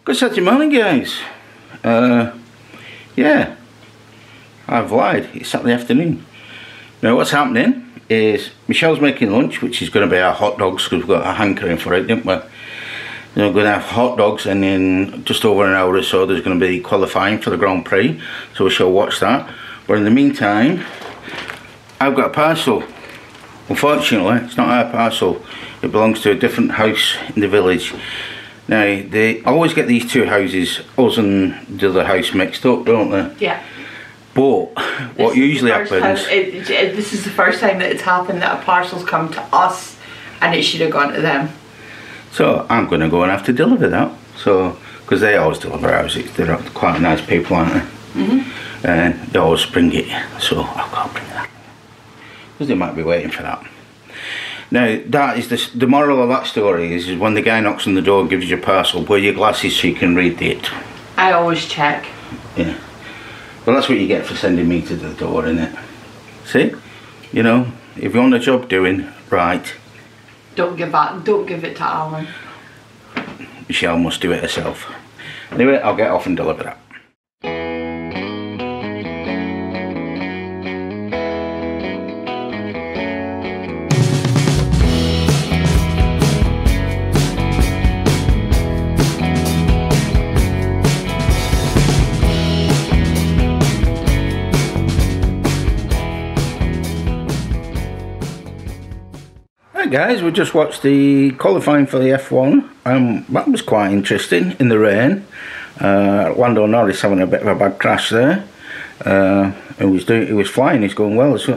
Good Saturday morning, guys. Yeah, I've lied. It's Saturday afternoon. Now, what's happening is Michelle's making lunch, which is going to be our hot dogs because we've got a hankering for it, didn't we? We're going to have hot dogs, and in just over an hour or so, there's going to be qualifying for the Grand Prix, so we shall watch that. But in the meantime, I've got a parcel. Unfortunately, it's not our parcel. It belongs to a different house in the village. Now, they always get these two houses, us and the other house, mixed up, don't they? Yeah. But what usually happens... This is the first time that it's happened that a parcel's come to us and it should have gone to them. So I'm going to go and have to deliver that. So, because they always deliver houses. They're quite nice people, aren't they? Mm-hmm. And they always bring it. So I've got to bring that. Because they might be waiting for that. Now, that is the moral of that story is when the guy knocks on the door and gives you a parcel, wear your glasses so you can read it. I always check. Yeah. Well, that's what you get for sending me to the door, isn't it? See? You know, if you want a job doing, right. Don't give it to Alan. Michelle must do it herself. Anyway, I'll get off and deliver that. Guys, we just watched the qualifying for the F1. That was quite interesting in the rain. Lando Norris having a bit of a bad crash there. He was flying, he's going well as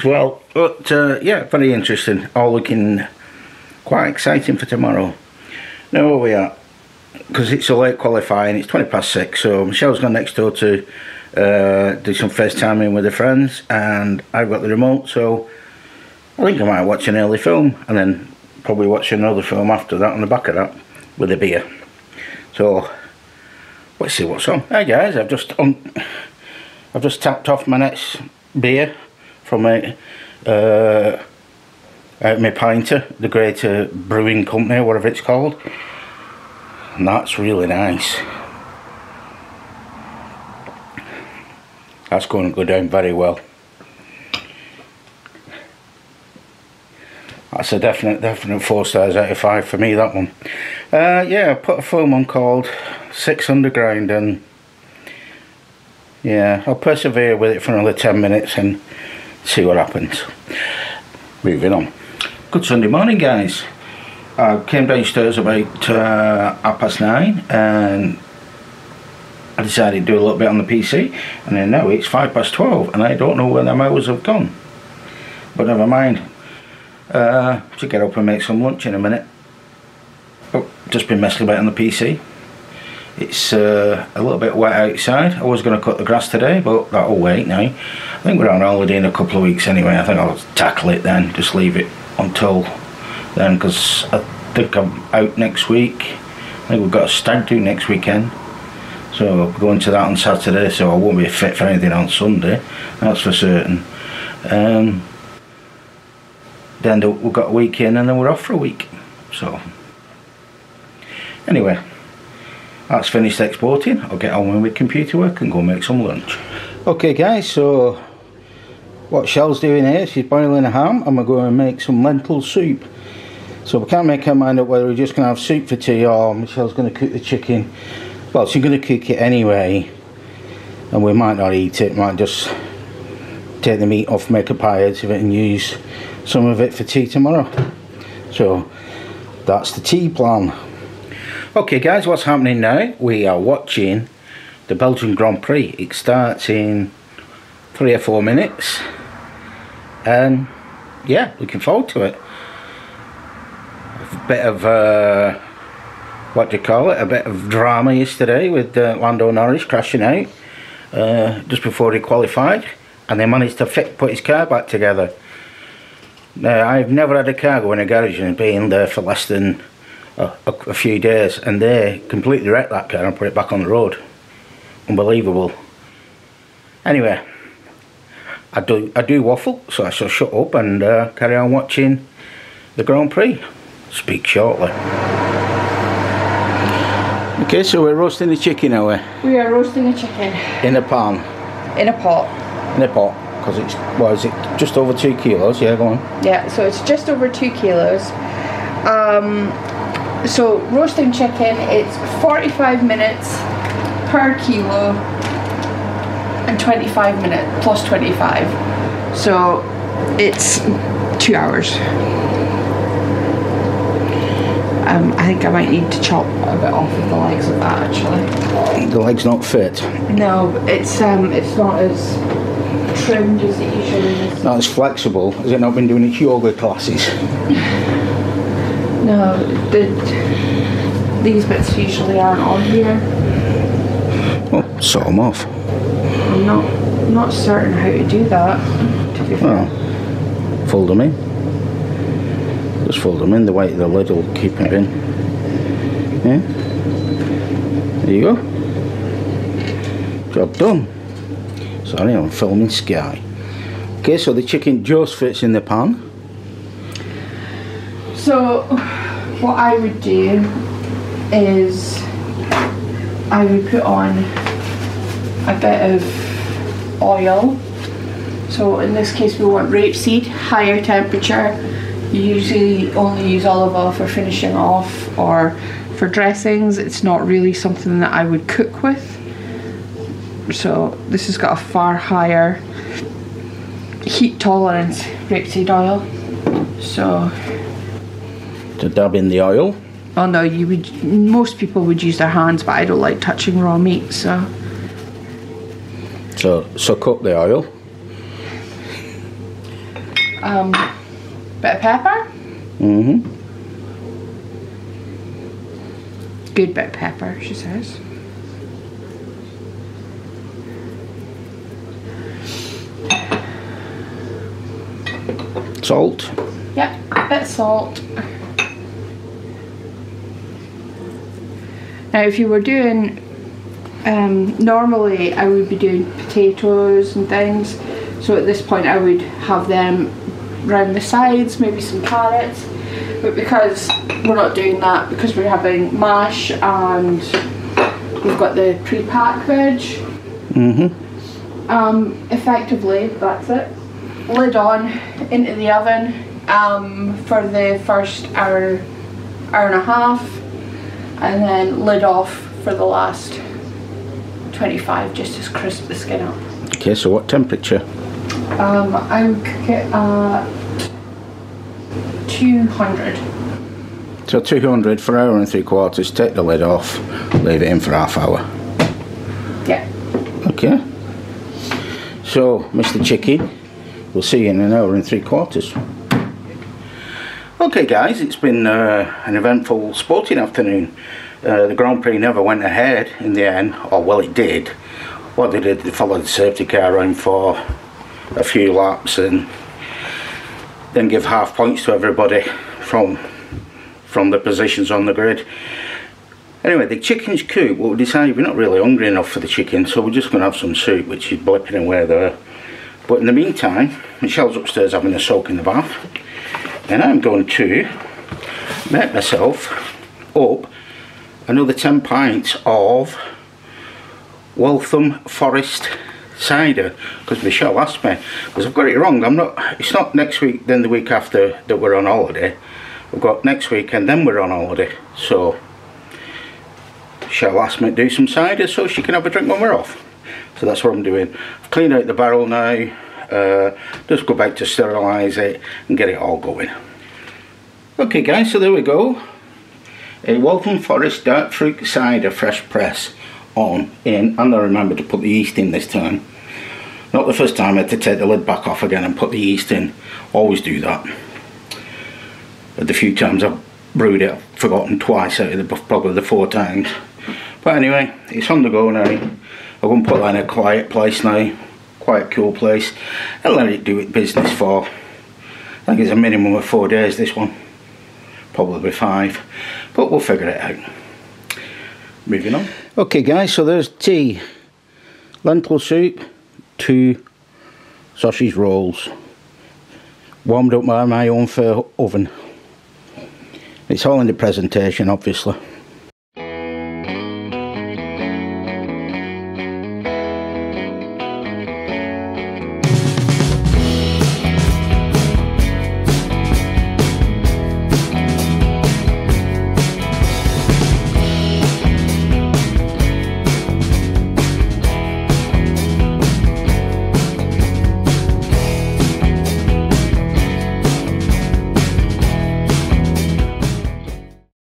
well. But yeah, very interesting. All looking quite exciting for tomorrow. Now where we are, because it's a late qualifying, it's 6:20, so Michelle's gone next door to do some FaceTiming with her friends, and I've got the remote, so I think I might watch an early film and then probably watch another film after that on the back of that with a beer. So let's see what's on. Hey guys, I've just tapped off my next beer from my pinter, the Greater Brewing Company, whatever it's called, and that's really nice. That's going to go down very well. That's a definite 4 stars out of 5 for me, that one. Yeah, I put a film on called 6 Underground, and yeah, I'll persevere with it for another 10 minutes and see what happens. Moving on. Good Sunday morning, guys. I came downstairs about 9:30 and I decided to do a little bit on the PC, and then now it's 12:05 and I don't know where them hours have gone. But never mind. To get up and make some lunch in a minute. Oh, just been messing about on the PC. It's a little bit wet outside. I was going to cut the grass today, but that'll wait now. I think we're on holiday in a couple of weeks anyway. I think I'll tackle it then, just leave it until then, because I think I'm out next week. I think we've got a stag do next weekend, so we're going to that on Saturday, so I won't be fit for anything on Sunday, that's for certain. Then we've got a week in and then we're off for a week. So anyway, that's finished exporting. I'll get on with computer work and go make some lunch. Okay guys, so what Chelle's doing here, she's boiling a ham and we're going to make some lentil soup. So we can't make our mind up whether we're just going to have soup for tea or Michelle's going to cook the chicken. Well, she's going to cook it anyway, and we might not eat it, might just take the meat off, make a pie out of it and use some of it for tea tomorrow. So that's the tea plan. Okay guys, what's happening now? We are watching the Belgian Grand Prix. It starts in 3 or 4 minutes, and yeah, looking forward to it. A bit of what do you call it, a bit of drama yesterday with Lando Norris crashing out just before he qualified, and they managed to put his car back together. Now, I've never had a car go in a garage and been there for less than a few days, and they completely wrecked that car and put it back on the road. Unbelievable. Anyway, I do waffle, so I shall shut up and carry on watching the Grand Prix. Speak shortly. Okay, so we're roasting the chicken, are we? We are roasting a chicken. In a pan? In a pot. In a pot, because it's, what is it, just over 2 kilos? Yeah, go on. Yeah, so it's just over 2 kilos. So roasting chicken, it's 45 minutes per kilo and 25 minutes plus 25. So it's 2 hours. I think I might need to chop a bit off of the legs of that actually. The leg's not fit? No, it's not as trimmed as it usually is. Not as flexible. Has it not been doing its yoga classes? No, these bits usually aren't on here. Well, saw them off. I'm not certain how to do that, to be fair. Well, fold them in. Just fold them in, the weight of the lid will keep them in. Yeah. There you go. Job done. Sorry, I'm filming Sky. Okay, so the chicken just fits in the pan. So, what I would do is I would put on a bit of oil. So in this case we want rapeseed, higher temperature. You usually only use olive oil for finishing off or for dressings. It's not really something that I would cook with. So this has got a far higher heat tolerance, rapeseed oil. So to dab in the oil. Oh no, most people would use their hands, but I don't like touching raw meat, so suck up the oil. Bit of pepper. Good bit of pepper, she says. Salt. Yep, a bit of salt. Now if you were doing, normally I would be doing potatoes and things, so at this point I would have them round the sides, maybe some carrots, but because we're not doing that, because we're having mash and we've got the pre-packed veg, effectively that's it. Lid on, into the oven for the first hour and a half, and then lid off for the last 25, just to crisp the skin up. Okay, so what temperature? I would cook it at 200. So 200 for an hour and 3/4, take the lid off, leave it in for half hour. Yeah. Okay. So, Mr. Chicken, we'll see you in an hour and 3/4. Okay guys, it's been an eventful sporting afternoon. The Grand Prix never went ahead in the end, or well it did. What they did, they followed the safety car around for a few laps and then give half points to everybody from the positions on the grid. Anyway, the chicken's cooked, but we decided we're not really hungry enough for the chicken, so we're just going to have some soup, which is blipping away there. But in the meantime, Michelle's upstairs having a soak in the bath, and I'm going to make myself up another 10 pints of Waltham Forest cider, because Michelle asked me, because I've got it wrong. It's not next week then the week after that we're on holiday. We've got next week and then we're on holiday, so Michelle asked me to do some cider so she can have a drink when we're off. So that's what I'm doing. I've cleaned out the barrel now, just go back to sterilise it and get it all going. Okay guys, so there we go. A Waltham Forest dark fruit cider fresh press and I remember to put the yeast in this time. Not the first time I had to take the lid back off again and put the yeast in. Always do that. But the few times I've brewed it, I've forgotten twice out of probably the 4 times. But anyway, it's on the go now. I'm going to put that in a quiet place now, quiet cool place, and let it do its business for, I think it's a minimum of 4 days this one. Probably 5, but we'll figure it out. Moving on. Okay guys, so there's tea, lentil soup, 2 sausage rolls, warmed up by my own oven. It's all in the presentation obviously.